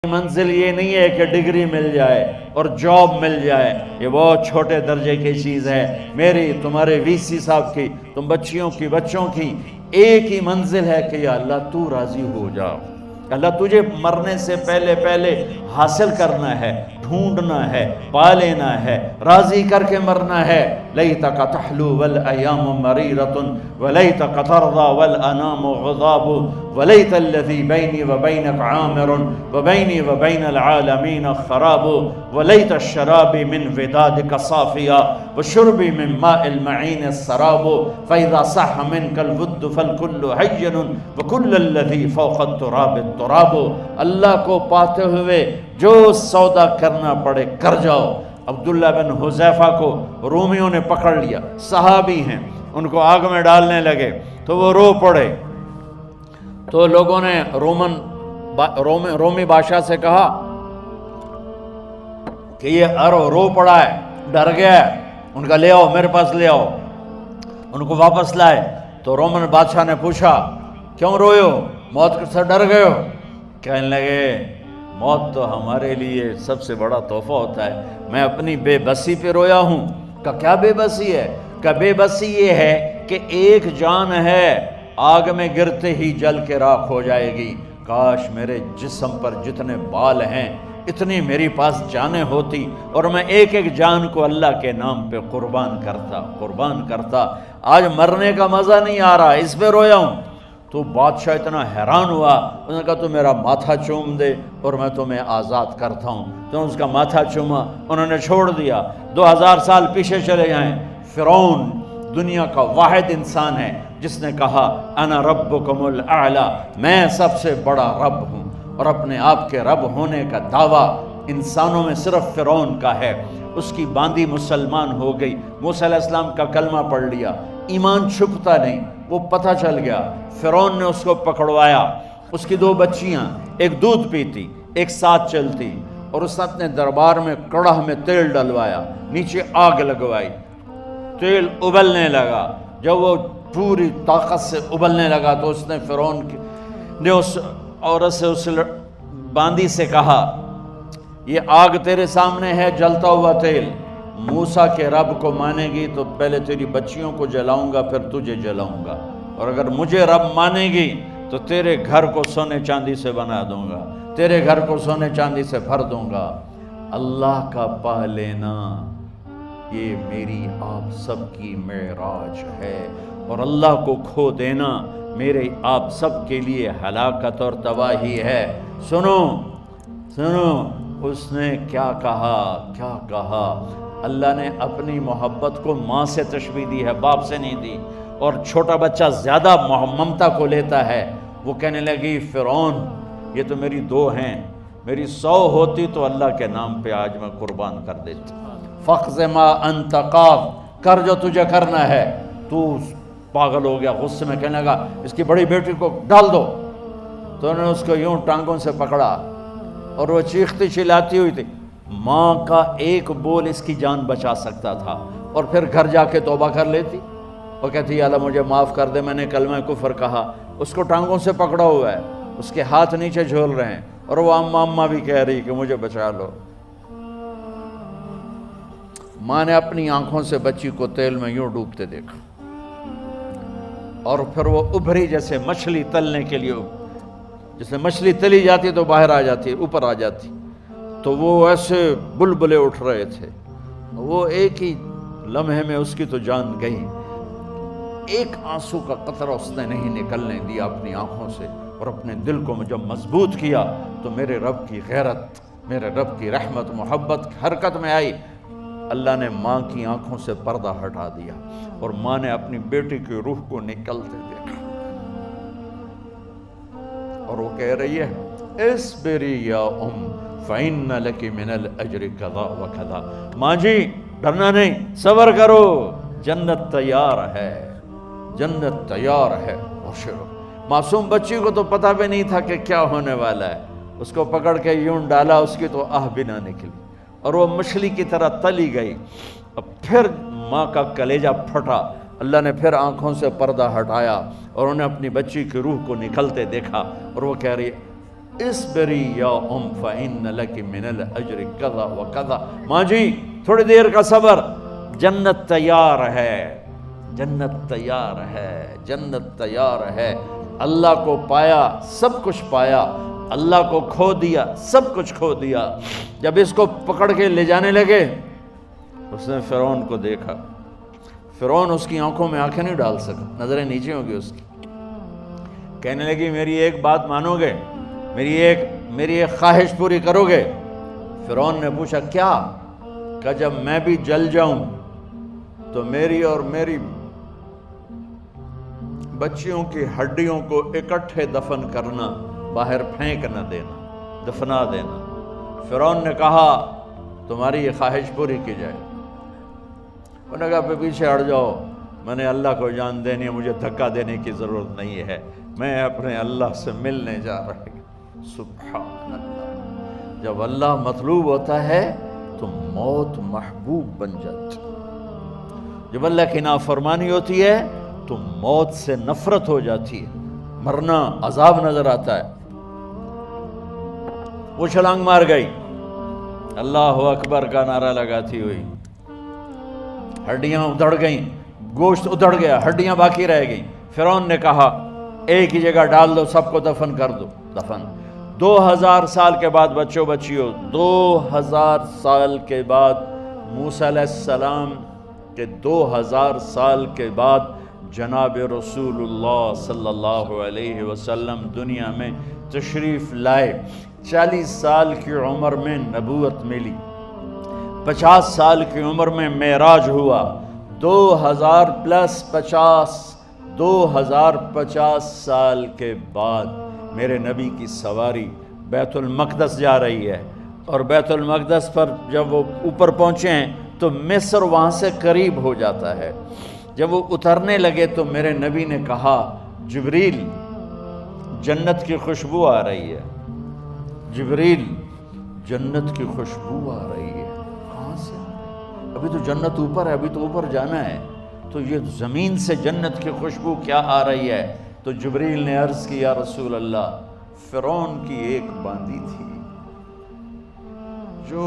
منزل یہ نہیں ہے کہ ڈگری مل جائے اور جاب مل جائے، یہ بہت چھوٹے درجے کی چیز ہے۔ میری، تمہارے وی سی صاحب کی، تم بچیوں کی، بچوں کی ایک ہی منزل ہے کہ یا اللہ تو راضی ہو جا۔ اللہ تجھے مرنے سے پہلے پہلے حاصل کرنا ہے، ڈھونڈنا ہے، پا لینا ہے، راضی کر کے مرنا ہے۔ لیتک تحلو والایام مریرۃ ولیتک ترضی والانام غضاب ولیت الذی بینی وبینک عامر وبینی وبین العالمین خراب ولیت الشراب من ودادک صافیا وشربی من ماء المعین السراب فاذا صح منک الود فالکل حین وکل الذی فوق التراب التراب۔ اللہ کو پاتے ہوئے جو سودا کرنا پڑے کر جاؤ۔ عبداللہ بن حذیفہ کو رومیوں نے پکڑ لیا، صحابی ہیں، ان کو آگ میں ڈالنے لگے تو وہ رو پڑے، تو لوگوں نے رومی بادشاہ سے کہا کہ یہ رو پڑا ہے، ڈر گیا ہے، ان کا لے آؤ، میرے پاس لے آؤ۔ ان کو واپس لائے تو رومن بادشاہ نے پوچھا کیوں روئے ہو، موت سے ڈر گئے ہو؟ کہنے لگے موت تو ہمارے لیے سب سے بڑا تحفہ ہوتا ہے، میں اپنی بے بسی پہ رویا ہوں۔ کہ کیا بے بسی ہے؟ کہ بے بسی یہ ہے کہ ایک جان ہے، آگ میں گرتے ہی جل کے راکھ ہو جائے گی، کاش میرے جسم پر جتنے بال ہیں اتنی میری پاس جانیں ہوتی اور میں ایک ایک جان کو اللہ کے نام پہ قربان کرتا۔ آج مرنے کا مزہ نہیں آ رہا، اس پہ رویا ہوں۔ تو بادشاہ اتنا حیران ہوا، اس نے کہا تو میرا ماتھا چوم دے اور میں تمہیں آزاد کرتا ہوں۔ تو اس کا ماتھا چوما، انہوں نے چھوڑ دیا۔ 2000 سال پیچھے چلے جائیں، فرعون دنیا کا واحد انسان ہے جس نے کہا انا ربکم الاعلی، میں سب سے بڑا رب ہوں، اور اپنے آپ کے رب ہونے کا دعویٰ انسانوں میں صرف فرعون کا ہے۔ اس کی باندی مسلمان ہو گئی، موسیٰ علیہ السلام کا کلمہ پڑھ لیا، ایمان چھپتا نہیں، وہ پتہ چل گیا۔ فرعون نے اس کو پکڑوایا، اس کی 2 بچیاں، ایک دودھ پیتی ایک ساتھ چلتی، اور اس نے اپنے دربار میں کڑاہ میں تیل ڈلوایا، نیچے آگ لگوائی، تیل ابلنے لگا۔ جب وہ پوری طاقت سے ابلنے لگا تو اس نے فرعون نے اس عورت سے، اس باندی سے کہا یہ آگ تیرے سامنے ہے، جلتا ہوا تیل، موسیٰ کے رب کو مانے گی تو پہلے تیری بچیوں کو جلاؤں گا پھر تجھے جلاؤں گا، اور اگر مجھے رب مانے گی تو تیرے گھر کو سونے چاندی سے بنا دوں گا، تیرے گھر کو سونے چاندی سے بھر دوں گا۔ اللہ کا پا لینا یہ میری آپ سب کی معراج ہے، اور اللہ کو کھو دینا میرے آپ سب کے لیے ہلاکت اور تباہی ہے۔ سنو اس نے کیا کہا؟ اللہ نے اپنی محبت کو ماں سے تشبیہ دی ہے، باپ سے نہیں دی، اور چھوٹا بچہ زیادہ ممتا کو لیتا ہے۔ وہ کہنے لگی فرعون یہ تو میری 2 ہیں، میری 100 ہوتی تو اللہ کے نام پہ آج میں قربان کر دیتی۔ فَاقْضِ مَا أَنْتَ قَاضٍ، کر جو تجھے کرنا ہے۔ تو پاگل ہو گیا، غصے میں کہنے لگا اس کی بڑی بیٹی کو ڈال دو۔ تو انہوں نے اس کو یوں ٹانگوں سے پکڑا اور وہ چیختی چلاتی ہوئی تھی۔ ماں کا ایک بول اس کی جان بچا سکتا تھا، اور پھر گھر جا کے توبہ کر لیتی اور کہتی یا اللہ مجھے معاف کر دے، میں نے کلمہ کفر کہا۔ اس کو ٹانگوں سے پکڑا ہوا ہے، اس کے ہاتھ نیچے جھول رہے ہیں، اور وہ اماں بھی کہہ رہی کہ مجھے بچا لو۔ ماں نے اپنی آنکھوں سے بچی کو تیل میں یوں ڈوبتے دیکھا، اور پھر وہ ابھری جیسے مچھلی تلنے کے لیے، جیسے مچھلی تلی جاتی تو باہر آ جاتی، اوپر آ جاتی، تو وہ ایسے بلبلے اٹھ رہے تھے۔ وہ ایک ہی لمحے میں اس کی تو جان گئی، ایک آنسو کا قطرہ اس نے نہیں نکلنے دیا اپنی آنکھوں سے، اور اپنے دل کو جب مضبوط کیا تو میرے رب کی غیرت، میرے رب کی رحمت محبت حرکت میں آئی۔ اللہ نے ماں کی آنکھوں سے پردہ ہٹا دیا، اور ماں نے اپنی بیٹی کی روح کو نکلتے دیکھا، اور وہ کہہ رہی ہے اصبری یا فإن لک من الأجر کذا وکذا۔ ماں جی ڈرنا نہیں، صبر کرو، جنت تیار ہے، جنت تیار ہے۔ معصوم بچی کو تو پتہ بھی نہیں تھا کہ کیا ہونے والا ہے، اس کو پکڑ کے یوں ڈالا، اس کی تو آہ بھی نہ نکلی، اور وہ مچھلی کی طرح تلی گئی۔ اب پھر ماں کا کلیجہ پھٹا، اللہ نے پھر آنکھوں سے پردہ ہٹایا، اور انہیں اپنی بچی کی روح کو نکلتے دیکھا، اور وہ کہہ رہی اسبری یا فإن لک من الاجر کذا و کذا، ماں جی تھوڑی دیر کا صبر، جنت تیار ہے، جنت تیار ہے، جنت تیار ہے۔ اللہ کو پایا سب کچھ پایا، اللہ کو کھو دیا سب کچھ کھو دیا۔ جب اس کو پکڑ کے لے جانے لگے، اس نے فرعون کو دیکھا، فرعون اس کی آنکھوں میں آنکھیں نہیں ڈال سکا، نظریں نیچے ہوں گی اس کی۔ کہنے لگی میری ایک بات مانو گے، میری ایک خواہش پوری کرو گے؟ فرعون نے پوچھا کیا؟ کہ جب میں بھی جل جاؤں تو میری اور میری بچیوں کی ہڈیوں کو اکٹھے دفن کرنا، باہر پھینک نہ دینا، دفنا دینا۔ فرعون نے کہا تمہاری یہ خواہش پوری کی جائے۔ انہوں نے کہا پیچھے ہٹ جاؤ، میں نے اللہ کو جان دینی ہے، مجھے دھکا دینے کی ضرورت نہیں ہے، میں اپنے اللہ سے ملنے جا رہا ہوں۔ سبحان اللہ، جب اللہ مطلوب ہوتا ہے تو موت محبوب بن جاتی، جب اللہ کی نافرمانی ہوتی ہے تو موت سے نفرت ہو جاتی ہے، مرنا عذاب نظر آتا ہے۔ وہ چھلانگ مار گئی، اللہ اکبر کا نعرہ لگاتی ہوئی، ہڈیاں ادھڑ گئیں، گوشت ادھڑ گیا، ہڈیاں باقی رہ گئیں۔ فرعون نے کہا ایک ہی جگہ ڈال دو، سب کو دفن کر دو۔ دفن 2000 سال کے بعد، بچوں بچیوں 2000 سال کے بعد، موسیٰ علیہ السلام کے 2000 سال کے بعد جناب رسول اللہ صلی اللہ علیہ وسلم دنیا میں تشریف لائے۔ 40 سال کی عمر میں نبوت ملی، 50 سال کی عمر میں معراج ہوا، 2050 سال کے بعد میرے نبی کی سواری بیت المقدس جا رہی ہے، اور بیت المقدس پر جب وہ اوپر پہنچے ہیں تو مصر وہاں سے قریب ہو جاتا ہے۔ جب وہ اترنے لگے تو میرے نبی نے کہا جبریل جنت کی خوشبو آ رہی ہے، جبریل جنت کی خوشبو آ رہی ہے۔ کہاں سے؟ ابھی تو جنت اوپر ہے، ابھی تو اوپر جانا ہے، تو یہ زمین سے جنت کی خوشبو کیا آ رہی ہے؟ تو جبریل نے عرض کی یا رسول اللہ، فرعون کی ایک باندی تھی جو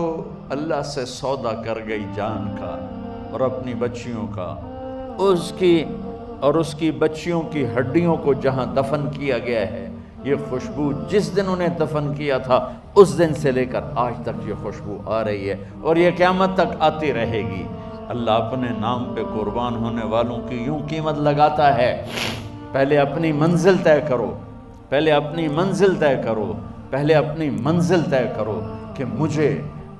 اللہ سے سودا کر گئی جان کا اور اپنی بچیوں کا، اس کی بچیوں کی ہڈیوں کو جہاں دفن کیا گیا ہے، یہ خوشبو جس دن انہیں دفن کیا تھا اس دن سے لے کر آج تک یہ خوشبو آ رہی ہے، اور یہ قیامت تک آتی رہے گی۔ اللہ اپنے نام پہ قربان ہونے والوں کی یوں قیمت لگاتا ہے، پہلے اپنی منزل طے کرو، پہلے اپنی منزل طے کرو، پہلے اپنی منزل طے کرو کہ مجھے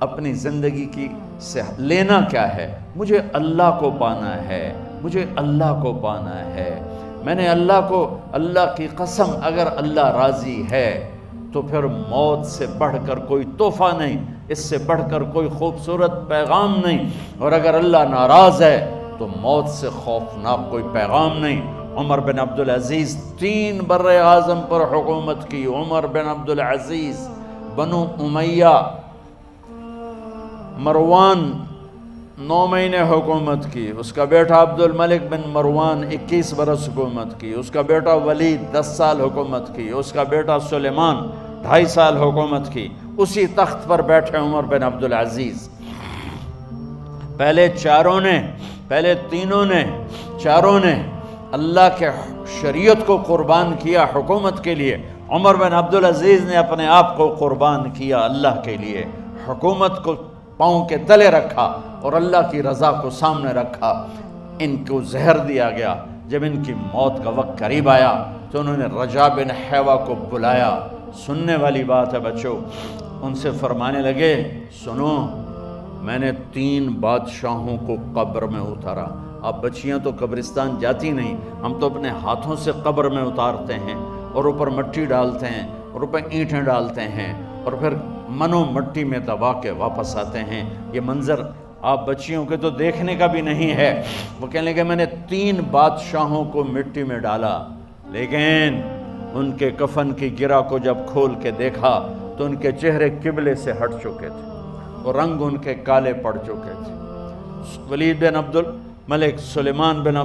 اپنی زندگی کی سے لینا کیا ہے، مجھے اللہ کو پانا ہے، مجھے اللہ کو پانا ہے۔ میں نے اللہ کی قسم، اگر اللہ راضی ہے تو پھر موت سے بڑھ کر کوئی تحفہ نہیں، اس سے بڑھ کر کوئی خوبصورت پیغام نہیں، اور اگر اللہ ناراض ہے تو موت سے خوفناک کوئی پیغام نہیں۔ عمر بن عبدالعزیز 3 بر اعظم پر حکومت کی، عمر بن عبدالعزیز، بنو امیہ، مروان 9 مہینے حکومت کی، اس کا بیٹا عبد الملک بن مروان 21 برس حکومت کی، اس کا بیٹا ولید 10 سال حکومت کی، اس کا بیٹا سلیمان 2.5 سال حکومت کی۔ اسی تخت پر بیٹھے عمر بن عبدالعزیز۔ پہلے چاروں نے اللہ کے شریعت کو قربان کیا حکومت کے لیے۔ عمر بن عبدالعزیز نے اپنے آپ کو قربان کیا اللہ کے لیے، حکومت کو پاؤں کے تلے رکھا اور اللہ کی رضا کو سامنے رکھا۔ ان کو زہر دیا گیا۔ جب ان کی موت کا وقت قریب آیا تو انہوں نے رجا بن حیوہ کو بلایا۔ سننے والی بات ہے بچوں، ان سے فرمانے لگے سنو، میں نے 3 بادشاہوں کو قبر میں اتارا۔ اب بچیاں تو قبرستان جاتی نہیں، ہم تو اپنے ہاتھوں سے قبر میں اتارتے ہیں اور اوپر مٹی ڈالتے ہیں اور اوپر اینٹیں ڈالتے ہیں اور پھر منو مٹی میں دبا کے واپس آتے ہیں۔ یہ منظر آپ بچیوں کے تو دیکھنے کا بھی نہیں ہے۔ وہ کہنے لگے میں نے 3 بادشاہوں کو مٹی میں ڈالا، لیکن ان کے کفن کی گرہ کو جب کھول کے دیکھا تو ان کے چہرے قبلے سے ہٹ چکے تھے اور رنگ ان کے کالے پڑ چکے تھے۔ ولید بن عبد الملک، سلیمان بن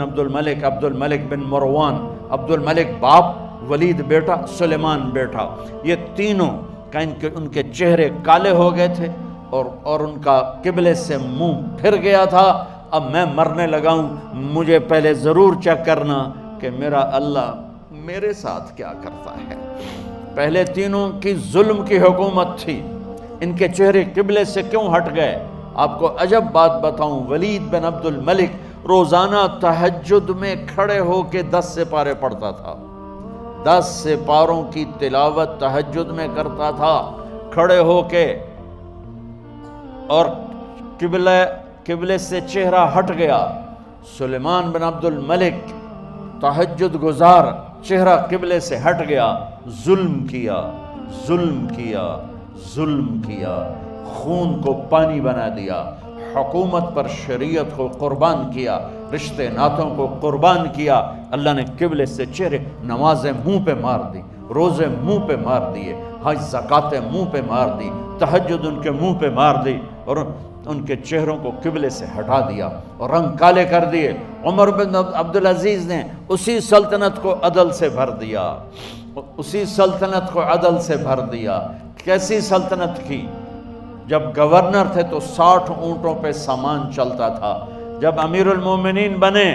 عبد الملک، عبد الملک بن مروان، عبد الملک باپ ولید بیٹا، سلیمان بیٹا، یہ تینوں کا ان کے چہرے کالے ہو گئے تھے اور ان کا قبلے سے منہ پھر گیا تھا۔ اب میں مرنے لگا ہوں، مجھے پہلے ضرور چیک کرنا کہ میرا اللہ میرے ساتھ کیا کرتا ہے۔ پہلے تینوں کی ظلم کی حکومت تھی، ان کے چہرے قبلے سے کیوں ہٹ گئے؟ آپ کو عجب بات بتاؤں، ولید بن عبد الملک روزانہ تہجد میں کھڑے ہو کے 10 سپارے پڑھتا تھا، 10 سپاروں کی تلاوت تہجد میں کرتا تھا کھڑے ہو کے، اور قبلے سے چہرہ ہٹ گیا۔ سلیمان بن عبد الملک تہجد گزار، چہرہ قبلے سے ہٹ گیا، ظلم کیا، ظلم کیا، ظلم کیا، خون کو پانی بنا دیا، حکومت پر شریعت کو قربان کیا، رشتے ناتوں کو قربان کیا۔ اللہ نے قبلے سے چہرے، نمازیں منہ پہ مار دی، روزے منہ پہ مار دیے، حج زکاتیں منہ پہ مار دی، تہجد ان کے منہ پہ مار دی، اور ان کے چہروں کو قبلے سے ہٹا دیا اور رنگ کالے کر دیے۔ عمر بن عبدالعزیز نے اسی سلطنت کو عدل سے بھر دیا، اسی سلطنت کو عدل سے بھر دیا۔ کیسی سلطنت کی؟ جب گورنر تھے تو 60 اونٹوں پہ سامان چلتا تھا، جب امیر المومنین بنے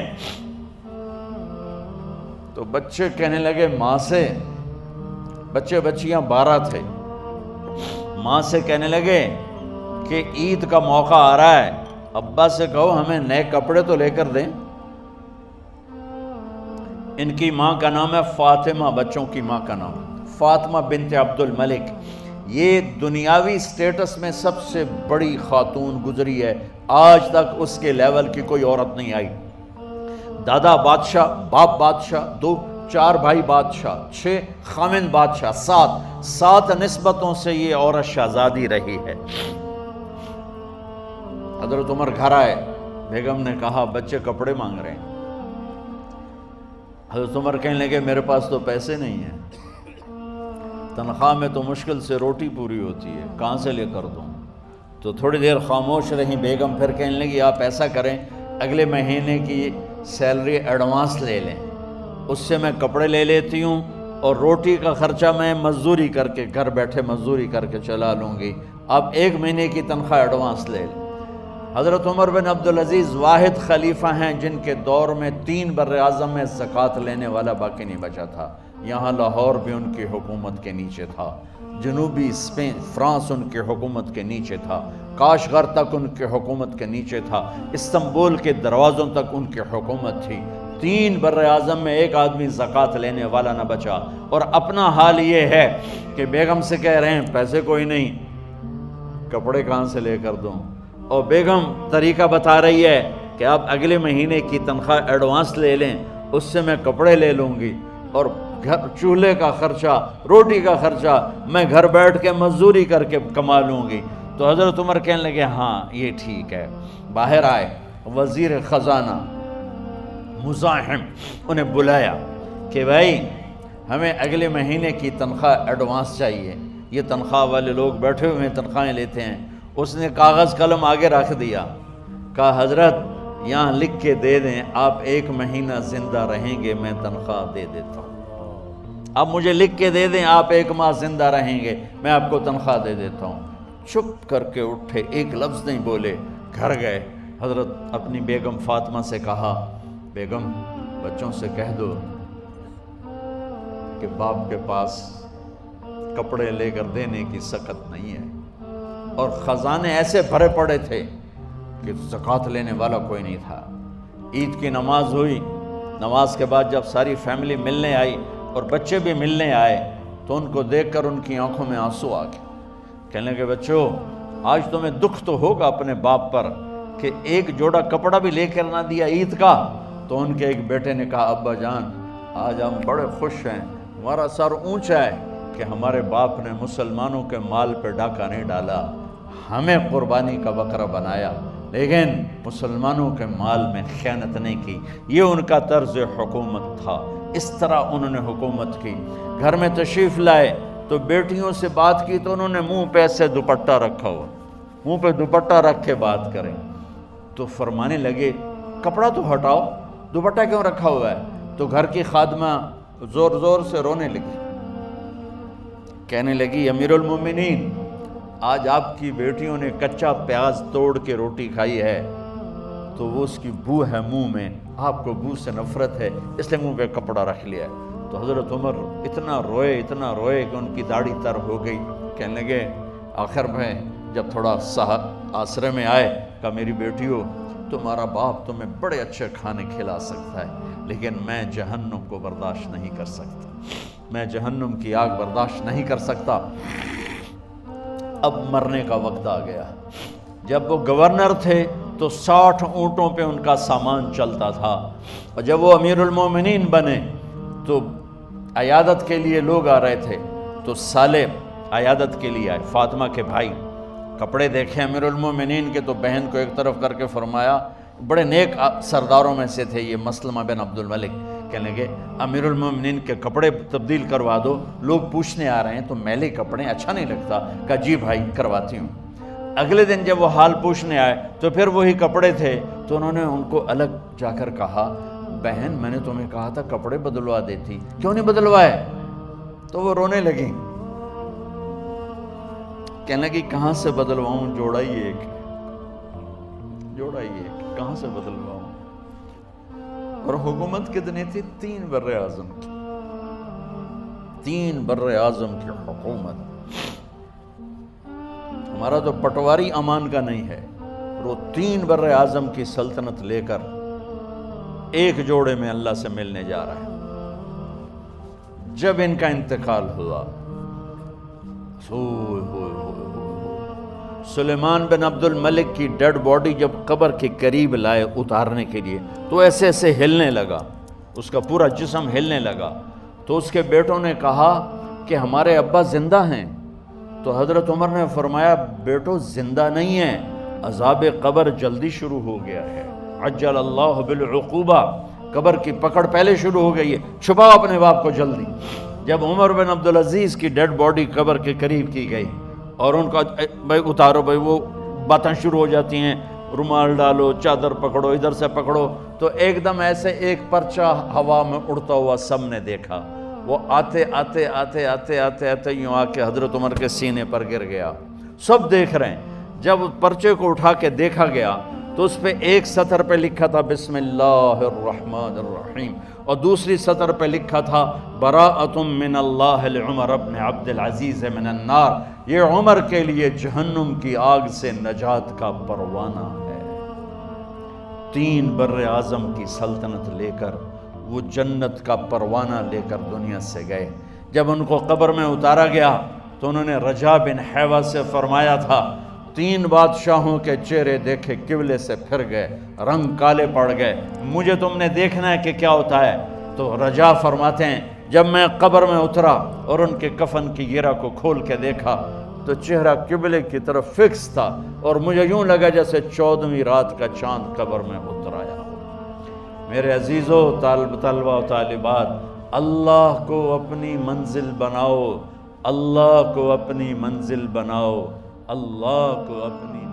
تو بچے کہنے لگے ماں سے، بچے بچیاں 12 تھے، ماں سے کہنے لگے کہ عید کا موقع آ رہا ہے، ابا سے کہو ہمیں نئے کپڑے تو لے کر دیں۔ ان کی ماں کا نام ہے فاطمہ، بچوں کی ماں کا نام فاطمہ بنت عبد الملک۔ یہ دنیاوی سٹیٹس میں سب سے بڑی خاتون گزری ہے، آج تک اس کے لیول کی کوئی عورت نہیں آئی۔ دادا بادشاہ، باپ بادشاہ، 4 بھائی بادشاہ، 6 خامند بادشاہ، 7 نسبتوں سے یہ عورت شہزادی رہی ہے۔ حضرت عمر گھر آئے، بیگم نے کہا بچے کپڑے مانگ رہے ہیں۔ حضرت عمر کہنے لگے میرے پاس تو پیسے نہیں ہیں، تنخواہ میں تو مشکل سے روٹی پوری ہوتی ہے، کہاں سے لے کر دوں؟ تو تھوڑی دیر خاموش رہی بیگم، پھر کہنے لگی آپ ایسا کریں اگلے مہینے کی سیلری ایڈوانس لے لیں، اس سے میں کپڑے لے لیتی ہوں اور روٹی کا خرچہ میں مزدوری کر کے گھر بیٹھے مزدوری کر کے چلا لوں گی، آپ 1 مہینے کی تنخواہ ایڈوانس لے لیں۔ حضرت عمر بن عبدالعزیز واحد خلیفہ ہیں جن کے دور میں 3 بر اعظم میں زکوٰۃ لینے والا باقی نہیں بچا تھا۔ یہاں لاہور بھی ان کی حکومت کے نیچے تھا، جنوبی اسپین فرانس ان کی حکومت کے نیچے تھا، کاشغر تک ان کی حکومت کے نیچے تھا، استنبول کے دروازوں تک ان کی حکومت تھی۔ 3 بر اعظم میں ایک آدمی زکوٰۃ لینے والا نہ بچا، اور اپنا حال یہ ہے کہ بیگم سے کہہ رہے ہیں پیسے کوئی نہیں، کپڑے کہاں سے لے کر دوں؟ اور بیگم طریقہ بتا رہی ہے کہ آپ اگلے مہینے کی تنخواہ ایڈوانس لے لیں، اس سے میں کپڑے لے لوں گی، اور چولہے کا خرچہ، روٹی کا خرچہ میں گھر بیٹھ کے مزدوری کر کے کما لوں گی۔ تو حضرت عمر کہنے لگے ہاں یہ ٹھیک ہے۔ باہر آئے وزیر خزانہ مزاحم، انہیں بلایا کہ بھائی ہمیں اگلے مہینے کی تنخواہ ایڈوانس چاہیے، یہ تنخواہ والے لوگ بیٹھے ہوئے ہیں تنخواہیں لیتے ہیں۔ اس نے کاغذ قلم آگے رکھ دیا، کہا حضرت یہاں لکھ کے دے دیں آپ 1 مہینہ زندہ رہیں گے میں تنخواہ دے دیتا ہوں، اب مجھے لکھ کے دے دیں آپ 1 ماہ زندہ رہیں گے میں آپ کو تنخواہ دے دیتا ہوں۔ چپ کر کے اٹھے، ایک لفظ نہیں بولے، گھر گئے۔ حضرت اپنی بیگم فاطمہ سے کہا بیگم بچوں سے کہہ دو کہ باپ کے پاس کپڑے لے کر دینے کی سخت نہیں ہے، اور خزانے ایسے بھرے پڑے تھے کہ زکوٰۃ لینے والا کوئی نہیں تھا۔ عید کی نماز ہوئی، نماز کے بعد جب ساری فیملی ملنے آئی اور بچے بھی ملنے آئے تو ان کو دیکھ کر ان کی آنکھوں میں آنسو آ گئے۔ کہنے لگے بچوں آج تمہیں دکھ تو ہوگا اپنے باپ پر کہ ایک جوڑا کپڑا بھی لے کر نہ دیا عید کا۔ تو ان کے ایک بیٹے نے کہا ابا جان آج ہم بڑے خوش ہیں، ہمارا سر اونچا ہے کہ ہمارے باپ نے مسلمانوں کے مال پہ ڈاکہ نہیں ڈالا، ہمیں قربانی کا بکرا بنایا، لیکن مسلمانوں کے مال میں خیانت نہیں کی۔ یہ ان کا طرز حکومت تھا، اس طرح انہوں نے حکومت کی۔ گھر میں تشریف لائے تو بیٹیوں سے بات کی تو انہوں نے منہ پہ ایسے دوپٹہ رکھا ہوا، منہ پہ دوپٹہ رکھ کے بات کریں تو فرمانے لگے کپڑا تو ہٹاؤ، دوپٹہ کیوں رکھا ہوا ہے؟ تو گھر کی خادمہ زور زور سے رونے لگی، کہنے لگی امیر المومنین آج آپ کی بیٹیوں نے کچا پیاز توڑ کے روٹی کھائی ہے تو وہ اس کی بو ہے منہ میں، آپ کو بو سے نفرت ہے اس لیے منہ پہ کپڑا رکھ لیا ہے۔ تو حضرت عمر اتنا روئے کہ ان کی داڑھی تر ہو گئی۔ کہنے لگے آخر میں جب تھوڑا آسرے میں آئے، کہا میری بیٹیوں تمہارا باپ تمہیں بڑے اچھے کھانے کھلا سکتا ہے لیکن میں جہنم کو برداشت نہیں کر سکتا، میں جہنم کی آگ برداشت نہیں کر سکتا۔ اب مرنے کا وقت آ گیا۔ جب وہ گورنر تھے تو 60 اونٹوں پہ ان کا سامان چلتا تھا، اور جب وہ امیر المومنین بنے تو عیادت کے لیے لوگ آ رہے تھے، تو سالے عیادت کے لیے آئے، فاطمہ کے بھائی، کپڑے دیکھے امیر المومنین کے تو بہن کو ایک طرف کر کے فرمایا، بڑے نیک سرداروں میں سے تھے یہ مسلمہ بن عبد الملک، کہنے لگے امیر المومنین کے کپڑے تبدیل کروا دو، لوگ پوچھنے آ رہے ہیں تو میلے کپڑے اچھا نہیں لگتا۔ کہا جی بھائی کرواتی ہوں۔ اگلے دن جب وہ حال پوچھنے آئے تو پھر وہی کپڑے تھے، تو انہوں نے ان کو الگ جا کر کہا بہن میں نے تمہیں کہا تھا کپڑے بدلوا دیتی، کیوں نہیں بدلوائے؟ تو وہ رونے لگیں، کہنے لگی کہاں سے بدلواؤں، جوڑا ہی ایک، کہاں سے بدلواؤں؟ اور حکومت کتنی تھی؟ 3 بر اعظم کی، 3 بر اعظم کی حکومت۔ ہمارا تو پٹواری امان کا نہیں ہے، وہ 3 بر اعظم کی سلطنت لے کر ایک جوڑے میں اللہ سے ملنے جا رہا ہے۔ جب ان کا انتقال ہوا، سلیمان بن عبد الملک کی ڈیڈ باڈی جب قبر کے قریب لائے اتارنے کے لیے تو ایسے ایسے ہلنے لگا، اس کا پورا جسم ہلنے لگا۔ تو اس کے بیٹوں نے کہا کہ ہمارے ابا زندہ ہیں، تو حضرت عمر نے فرمایا بیٹو زندہ نہیں ہیں، عذاب قبر جلدی شروع ہو گیا ہے، عجل اللہ بالعقوبہ، قبر کی پکڑ پہلے شروع ہو گئی ہے، چھپاؤ اپنے باپ کو جلدی۔ جب عمر بن عبدالعزیز کی ڈیڈ باڈی قبر کے قریب کی گئی اور ان کا بھائی اتارو، بھائی وہ باتیں شروع ہو جاتی ہیں، رومال ڈالو، چادر پکڑو، ادھر سے پکڑو، تو ایک دم ایسے ایک پرچہ ہوا میں اڑتا ہوا سب نے دیکھا، وہ آتے آتے آتے آتے آتے آتے یوں آ کے حضرت عمر کے سینے پر گر گیا۔ سب دیکھ رہے ہیں، جب پرچے کو اٹھا کے دیکھا گیا تو اس پہ ایک سطر پہ لکھا تھا بسم اللہ الرحمن الرحیم، اور دوسری سطر پہ لکھا تھا براءۃ من اللہ لعمر بن عبد العزیز من النار، یہ عمر کے لیے جہنم کی آگ سے نجات کا پروانہ ہے۔ 3 بر اعظم کی سلطنت لے کر وہ جنت کا پروانہ لے کر دنیا سے گئے۔ جب ان کو قبر میں اتارا گیا تو انہوں نے رجا بن حیوہ سے فرمایا تھا 3 بادشاہوں کے چہرے دیکھے قبلے سے پھر گئے، رنگ کالے پڑ گئے، مجھے تم نے دیکھنا ہے کہ کیا ہوتا ہے؟ تو رجا فرماتے ہیں جب میں قبر میں اترا اور ان کے کفن کی گرہ کو کھول کے دیکھا تو چہرہ قبلے کی طرف فکس تھا، اور مجھے یوں لگا جیسے 14ویں رات کا چاند قبر میں اتر آیا ہو۔ میرے عزیزو، طلبہ و طالبات، اللہ کو اپنی منزل بناؤ، اللہ کو اپنی منزل بناؤ، اللہ کو اپنی